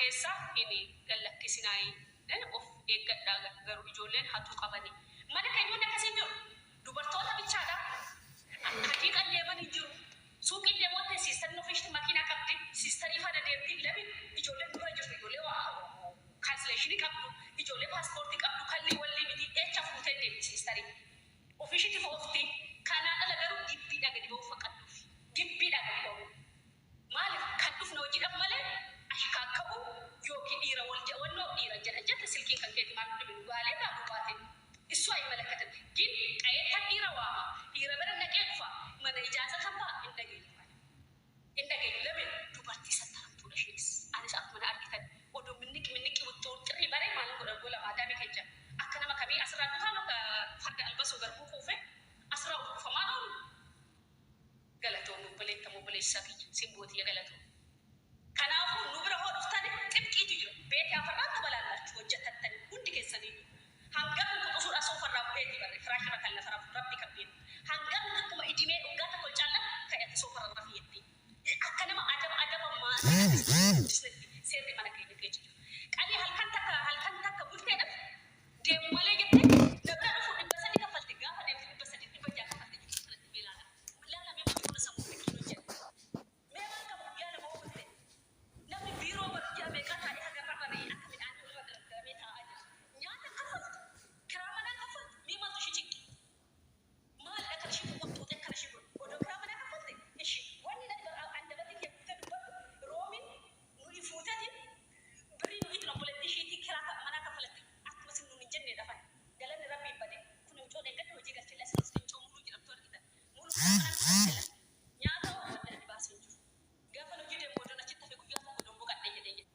keessa inni gallakkisinaay of eeggadhaa garuu ijoolleen hatu qabani mana keenyonni akkasiin jiru dubartoota bichaadha haqiiqan deemanii jiru suuqii deemoota siistarri ofiishti makiinaa qabdi siistarii fana deemti lamin ijoolleen dura jirtu ijoollee waa kaansileeshinii qabdu ijoollee paaspoortii qabdu kalli walli miti eecha fuutee deemti siistarii ofiishiti foofti kanaa ala garuu gibbiidha gadi ba'uu faqadduuf gibbiidha gadi ba'uu maaliif kan dhufna hojiidhaan malee ashikaakkabu yookiin dhiira wal jawannoo dhiira jedha silkiin kan keeti maal dhibin gaalee baabuu baate isu ay malakatan gin qayet kan dhiira waama dhiira bira naqee dhufa mana ijaaza kan baa indagee lamin dubartii santaramtuudha ishees anis akkuma argitan odoo minniqi wuxxuu xirrii baree maalin godhan gola maadaame keenya akka nama kamii asirraa dhufaan farda albasoo garbuu kuufe asirraa dhufamaan oolu galatoo mubbileessa simbootii galatoo kanaafuu nu bira hoo dhuftani xibqiitu jira beeti afarraatti balaallaችሁ hojjetattan hundi keessanii hangam kutusuudha soofarraa beeti barre firaashira kan lafa rabbi kabbiin hangam akkuma idimee dhugaa tokko caallan ka'etti soofarra rafiyetti akka nama adaba seerri mana keenya keessa jiru qalii halkan takka bulteedha deemu malee jettee dabra dhufu dhibba sadii kaffalti gaafa deemti dhibba sadii dhibba jaha kaffalti jechuudha beelaala mul'aala mee mucuu sammuu beekinu jedhu mee waan qabu yaala moo bulte namni biiroo barjaa meeqa taa'ee haga barbaree akka midhaan irra gargaramee taa'aa jira nyaata kaffaltu kiraa manaa kaffaltu mee maaltu ishii cinqi maal akka ishii kuquttuute akka ishii godhu odoo kiraa manaa kaffalte ishii wanni nani andabatii kee fuutee dubbatu roomin nuyi fuutetiin birii nuyi itti obboleetti ishiitii kiraa manaa kaffalatti akkuma sin nuun hin jennee dafan galanni rabbii bade kun mucoo eeggadde hojii galchillee asinis mucoo muluu jedhamtu argitan muluu kanaan nyaata wadda ani baasee jiru gaafa hojii deemu odoon achitti hafe guyyaa tokko domboo qadhee jedhee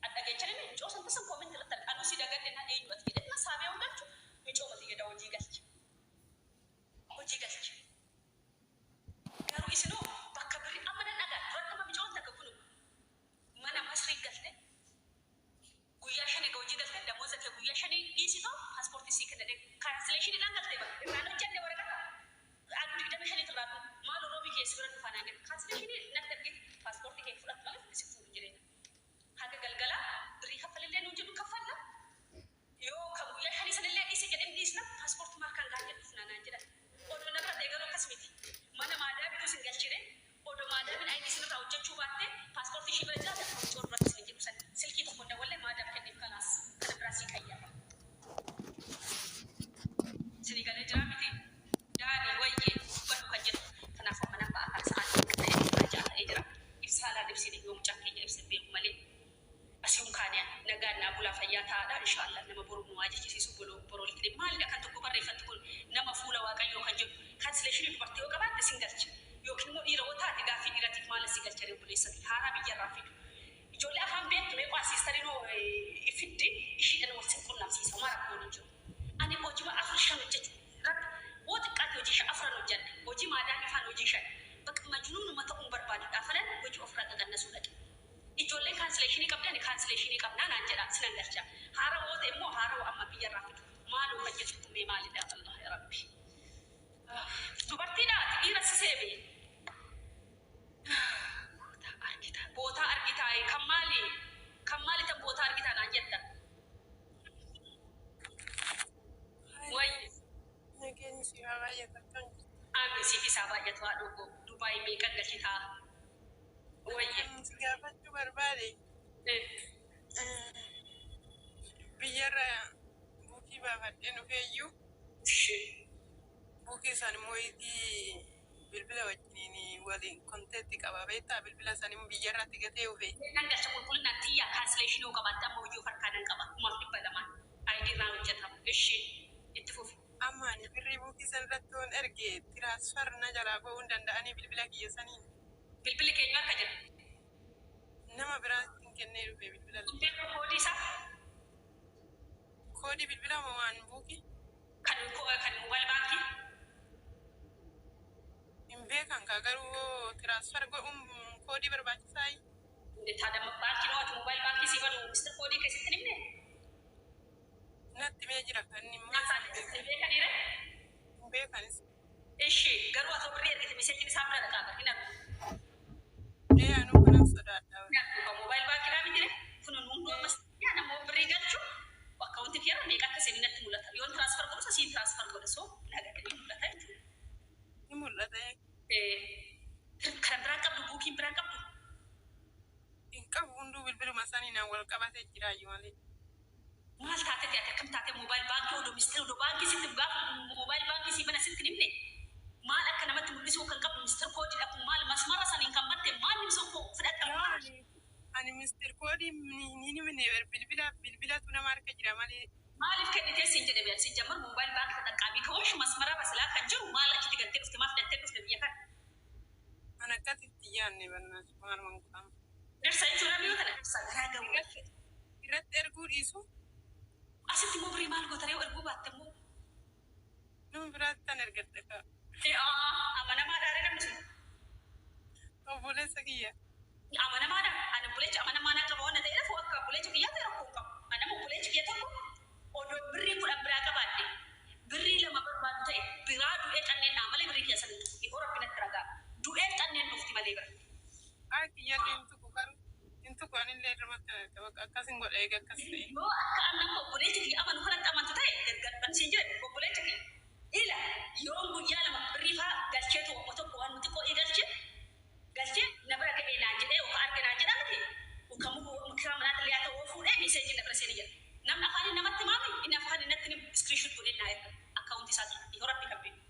addageechanii mucoo san tasan koomin irratti anuu si dagadde na eenyu ati jedhe na saamee hundachu mucoo mati jedha hojii galche garuu isinoo bakka birii amma nan dhagaa duratti amma mucoon takka kunu mana masrii galte guyyaa shanii hojii galte damooza kee guyyaa shanii dhiisitoo paaspoortii sii kennadhe kaansileeshinii dhaan galte bara irraan hojjenne waraqata aduu 25 irraa maal roobii keessa bira dhufaan hanga kaansileeshinii nan dargee paaspoortii kee fudhatu malee si fuudhu jireenya haga galgalaa birii kaffalillee nuun jedhu kaffalla yoo kan guyyaa shanii sanillee dhiise jedheen dhiisna paaspoortii maal kan gaajee dhufnaa naan jedhan odoo narra deegaruu akkas miti mana maadaabitu sin galchine odoo maadaabin ayi isin irraa hojjechuu baatte paaspoortii ishii bira jiraate akka mucoo irratti sin jedhu san silkii tokko dawwallee maadaab kenneef kanaas kana biraa sii qayyaba sinii galee jira miti daanii wayyee badhu kan jedhu kanaaf mana ba'aa sa'aatii ta'e ajaa'ilee jira ibsaalaa ibsine yoo mucaan keenya ibsin beeku malee asiin kaaniya nagaan naa bulaa fayyaa ta'aadha inshaallah nama boru nu waajjisiisu borolitti maalidha kan tokko barreeffatti kun nama fuula waaqayyoo kan jedhu kaansileeshinii dubartii yoo qabaatte sin galcha yookiin immoo dhiira yoo taate gaaffii dhiiratiif maala si galcha obboleessati haaraa biyyarraa fidu ijoollee afaan beektu meeqaa siistarinoo ifiddi ishiidhan wal sin qunnamsiisa mara koon hin jiru ani hojii afur shan hojjechu rabbi woo xiqqaatti hojii afran hojjadhe hojii maadaan ifaan hojii shan bakka majnuunuma ta'uun barbaadudha falan hojii ofirraa qaqannasuu dhaqe ijoollee kaansileeshinii qabdan kaansileeshinii qabnaa naan jedha sinan galcha haara woo ta'e immoo haara amma biyyarraa fidu maaloo hojjetu mee maalidha allah ya rabbi dubartiidhaati dhiira si seebee boota argitaa kan maali tan boota argitaa naan jettan way nageenyi si haa baay'atan aamin siif isaa baay'atu haa dhugo dubaayii meeqan gashitaa wayye si gaafachuu barbaade biyyarra buukii baafadhee dhufeeyyuu buukii san immoo itti bilbila wajjiniin waliin konteetti qaba beektaa bilbila san immoo biyyarratti gatee dhufe nan galcha qulqullinaan xiyyaa kaansileeshinii yoo qabaatte amma hojii farkaanan qaba kumaaf 200 aayidii irraa hojjetamu itti fufi amma ani birrii buukii san irratti waan erge tiraansfar na jalaa ba'uu hin danda'anii bilbila kiyya saniin bilbili keenya akka jira nama biraatiin kennee dhufe bilbila koodii isaa koodii bilbila moo waan buukii kan mobaayil baankii hin beekan kaa garuu tiraansfar godhuun koodii barbaachisaa taadama baankii nooti mobaayil baankii si badu mistir koodii keessatti nimne natti mee jira kan inni beekaniire hin beekanis ishee garuu haa ta'u birrii ergite miseejin isaa bira dhaqaa hin argu anuu kanan sodaadhaa mobaayil baankii dhaa miti taatee jira iyyuu malee. Maal taatee ati akkam taatee moobaayil baankii oduu ministeera oduu baankii sitti gaafa moobaayil baankii si bana sitti nimne maal akka namatti mul'isuu kan qabu ministeera koodii dhabu maal masmara saniin kan batte maal nimsoo koo fudhadha. Ani ministeera koodii ni nimne bilbilatu nama harka jira malee. Maaliif kennitee siin jedhe biyya siin jammar moobaayil baankii taxaqqaabii ka'oosh masmara basilaa kan jiru maal achitti galtee dhufte maaf dhattee dhufte biyya kana. An akkasitti yaadne bannaa maal manqaama. Darsa jechuudha biyya kana darsa garaa gahu. Irratti erguu dhiisu. Asitti immoo birii maal gootaree erguu baatte immoo. Nama biraatti tan ergadde kaa. Amanamaadhaa namni sun. Obboleessa kiyya. Amanamaadha. Ani obboleecha amanamaadhaa qaba waan ta'eef akka obboleecha kiyyaa ta'e rakkoo qabu. Anama obboleecha kiyya tokko odoo birrii kudhan biraa qabaadde birrii lama barbaadu ta'e biraa du'ee qanneen malee birrii keessa hin tuqu. Ifoo rabbinatti ragaa. Du'ee qanneen dhufti malee bira. Haa kiyyaallee hin tuqu garuu hin tuqu anillee irratti akkas hin godha eega akkas ta'e. Yoo akka annama obboleecha kiyya amanu kanatti amantu ta'e gargar siin jedhe obboleecha kiyya. Ila yoo guyyaa lama birrii faa galchee tokko tokko waan nuti qo'ii galchee na bira ga'ee naan jedhee yookaan arge naan jedhaa miti yookaan mukaa manaatti illee haa ta'uu fuudhee miseejii na bira seenii jedha. Namni afaan namatti maami inni afaan natti ni iskiriishuut godhee naa erga akkaawunti isaati yoo rabbi kan beeku.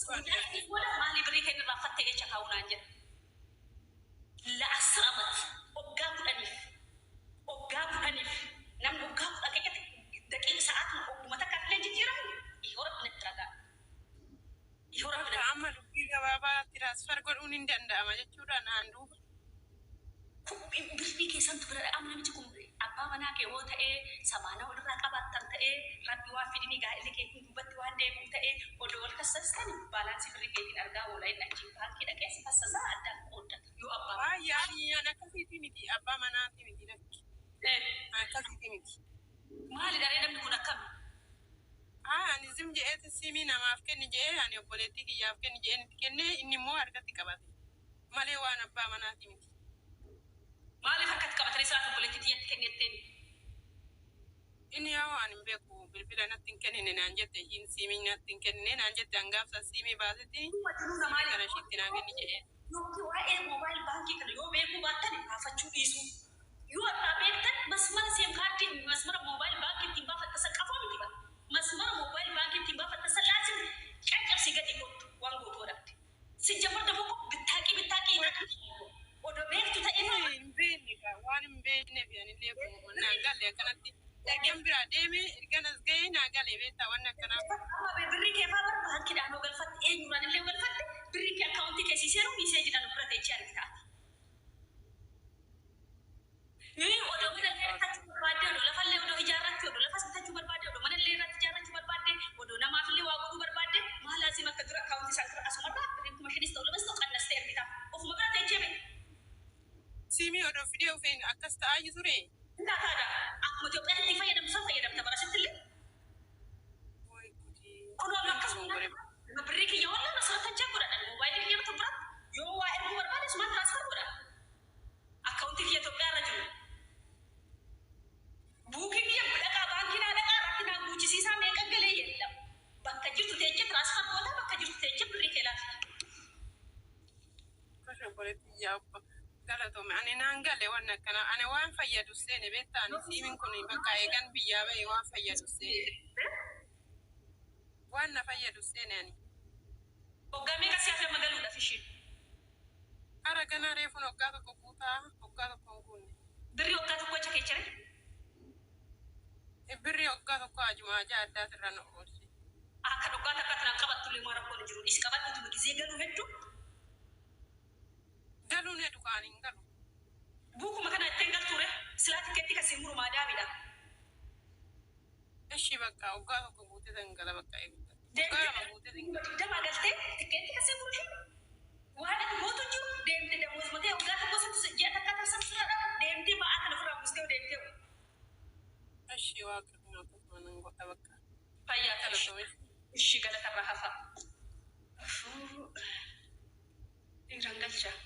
Guyyaa inni booda maalii birrii kenna irraa fattee jecha kaa'uu naan jedha. La'asira amati waggaa kudhaniif namni waggaa kudha keessatti daqiiqa sa'aatiin ogguma takka illee jijjiiramu yoo rabbi natti ragaa. Amma dubbii gabaabaa tiraansfer godhuun hin danda'ama jechuudha naan duuba. Birrii keessantu bira amma namichi kun abbaa manaa kee yoo ta'ee samaana walirraa qabaattan ta'ee rabbi waan fidini gaa'elli keetiin duubatti waan deebi'u ta'ee odoo wal kassastan baalaansii birrii keetiin argaa oola inni achi baankii dhaqees kassasaa addaan qooddata yoo abbaa. Yaadiyaan akkasiiti miti abbaa manaati miti lakki. Akkasiiti miti. Maali daree namni kun akkami? Ani zim je'eeti simii namaaf kenni je'ee ani obboleettii kiyyaaf kenni je'ee itti kennee inni immoo harkatti qabate malee waan abbaa manaati miti. Maaliif harkatti qabatanii isaaf obboleettii tiyyatti kenneetteen? Inni yaa waan hin beeku bilbila natti hin kennine naan jette hin simii natti hin kennine naan jette hangaafsa simii baasetti simii kana ishiitti naa kenni je'ee. Yookiin waa'ee moobaayil baankii kana yoo beekuu baattan baafachuu dhiisu. Yoo irraa beektan masmara seem kaardii masmara moobaayil baankii ittiin baafattasa qafoo miti bara. Masmara moobaayil baankii ittiin baafattasa laasin caccabsii gadi gootu waan gootu godhamte. Si jamar dama ko bittaaqii odoo beektu ta'ee hin beekne waan hin beekneef anillee naan galle akkanatti dhageen biraa deemee erganas gahee naa galee beektaa waan akkanaaf. Amma birrii kee faa bara baankiidhaan yoo galfatte eenyuraan illee galfatte birrii kee akkaawuntii keessi seeru miseejiidhaan bira teechee argita. Odoo mana illee irratti barbaadde odoo lafallee odoo ijaarratti odoo lafa bitachuu barbaadde odoo mana illee irratti ijaarrachuu barbaadde odoo namaaf illee waa godhuu barbaadde maal asii akka dura akkaawuntii isaan dura asumarraa birrii kuma shanis ta'u lamas ta'u qannastee argita. Ofuma bira teechee beeku. Simii odoo fidee ofiin akkas ta'aa jiru ture. Enggak ada. Aku Itoophiyaatti itti fayyadamu san fayyadamta barasittillee. Kunoo akkasuma birrii kiyya walla masaratan godhadhan moobaayilii kiyya bitu biratti yoo waa erguu barbaade sumaan tiraansfer godha. Akkaawuntii kiyya Itoophiyaa irra jiru. Buukii kiyya dhaqaa baankii naa dhaqaa irratti naa guujisiisaa meeqa galee jedhama. Bakka jirtu teechee tiraansfer goota bakka jirtu teechee birrii kee laata. Kasha boleetti yaabba. Galatoome ani naan galee waan akkana ani waan fayyadu seene beektaa ani siimiin kun bakka eegan biyyaa bahee waan fayyadu seene waan na fayyadu seene ani. Hoggaa meeqa siyaaf lama galuudhaaf isheen? Hara ganaa reefuun hoggaa tokko guutaa hoggaa tokko hin guunne. Birrii hoggaa tokko acha keechare? Birrii hoggaa tokko ajuma ajaa addaatirra na oolche. Akka hoggaa takka tanaan qabattullee maa rakkoon jiru is qabattu gizee galuu hedduu? Galuun hedduu kaan hin galu. Buukuma kana ittiin galtuure silaa tikeetti kasii murumaa daabidha. Ishii bakka hoggaa tokko guutee dangala bakka eeguudha. Hoggaa lama guutee dangala. Dama galtee tikeetti kasii muru hin waan ati gootu jiru deemtee damuus matee hoggaa tokko santu ji'a takka taasisan sirra deemtee ba'aa kana furaa buustee deemtee. Ishii waa qirnaa tokko nan godha bakka. Fayyaa Galatoome. ishii galatarraa hafa. Dhiiraan galchaa.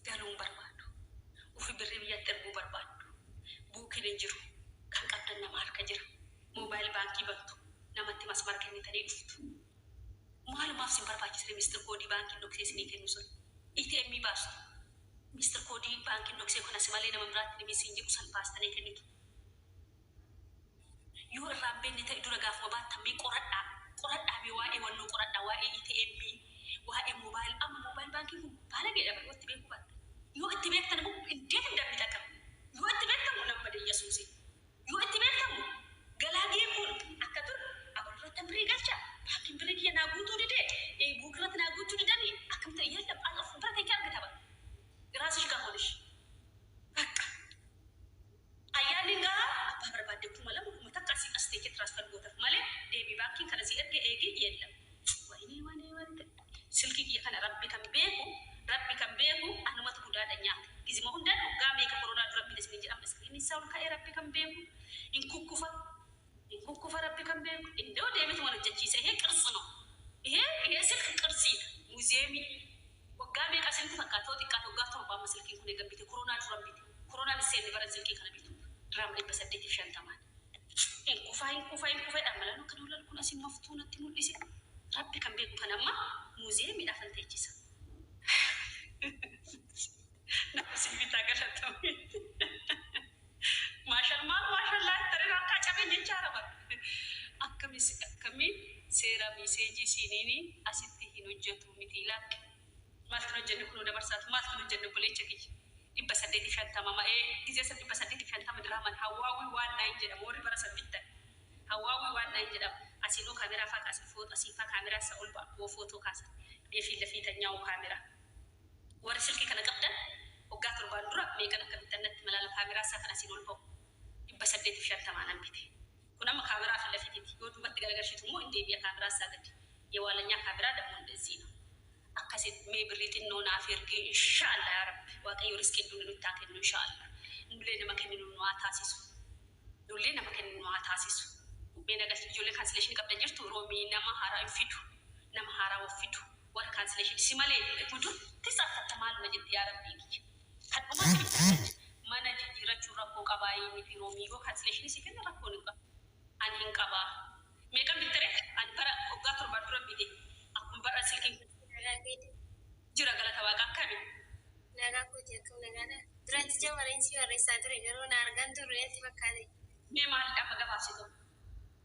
Galuun barbaadu. Ufi birrii biyyatti erguu barbaadu. Buukiin hin jiru. Kan qabdan nama harka jira. Moobaayil baankii bantu. Namatti masmara kennitanii dhuftu. maal maaf sin barbaachisne Mr. Koodii baankiin dhoksee isinii kennu sun ATM baasu Mr. Koodii baankiin dhoksee kun asi malee nama biraatti dhimmi isin jedhu salphaastanii kennitu. Yoo irraan beekne ta'e dura gaafuma baattamee qoradhaa mee waa'ee wannoo qoradhaa waa'ee ATM waa'ee moobaayil amma moobaayil baankii kun baala jedhama yoo itti beeku baatte yoo itti beektan immoo indeet hin dabni takka yoo itti beektamu nama de Yesuusi yoo itti beektamu galaagee kun akka dur abarratti birii galcha baankiin birii kiyya naa guutuu didee buukirratti naa guutuu didanii akkam ta'e yalla ala fuuldura ta'e argataba iraasish gaafolish ayyaanni gaa abbaa barbaadde kuma lama kuma takka asii as ta'e transfer gootaaf malee deebii baankiin kana si erge eegee yeellam wayinii silkii kiyya kana rabbi kan beeku anumatu guddaadha nyaata gizima hundaan hoggaa meeqa koronaa dura bilis ni jedhama iskiriinii isaa ol ka'ee rabbi kan beeku in kukkufa rabbi kan beeku indoo deebitu wal hojjechiisa ihee qirsi no ihee silki qirsiidha muuziyeemii hoggaa meeqa silki fakkaatoo xiqqaatu hoggaa torbaama silkiin kun eegan bite koronaa dura bite koronaan isseenne bara silkii kana bitu diraama 850 hinkufaa dhammalanu kan olal kun asin maftuu natti mul'ise rabbi kan beeku kan amma muuziyeemii dhaafan teechisa. Nama si bitaa galatamu. Maashallaa tarii rakkaa cabee jechaa raba. Akkamii seera miiseejii siiniini asitti hin hojjetu miti laakki. Maaltu hojjenne kun dabarsaatu maaltu hojjenne buleecha kiyya. 850 ma'ee gizee 850 diraaman hawaawii waan naayin jedhamu warri bara sabbittan. Hawaawii waan naayin jedhamu. Asino kamera fa kas foto asifa kamera sa ulba wo foto kas be fi la fitanya o kamera war silki kana qabdan o gator bandura me kana ka internet malala kamera sa kana asino ulba ibba sadde fi shatta manan bite kuna ma kamera fi la fititi yo dubat galagar shitu mo inde biya kamera sa gadi ye walanya kamera da mon dezina akasit me britin no na firgi inshallah ya rabbi wa kay riski dun ta ken inshallah ndule na makenin no atasisu ndule na makenin no atasisu bena gas jole cancellation qabda jirtu romi nama hara fitu nama hara wafitu war cancellation simale tudu tisafatta mal najid ya rabbi haduma mana jira chura ko qabai miti romi go cancellation sikin rakko ni an hin qaba me kam bitere an para ogator badura bide akum bara sikin jira galata waqa kami naga ko je kam naga durant jamare ci wara sadre garo na argan durre ti bakale me mal da maga fasito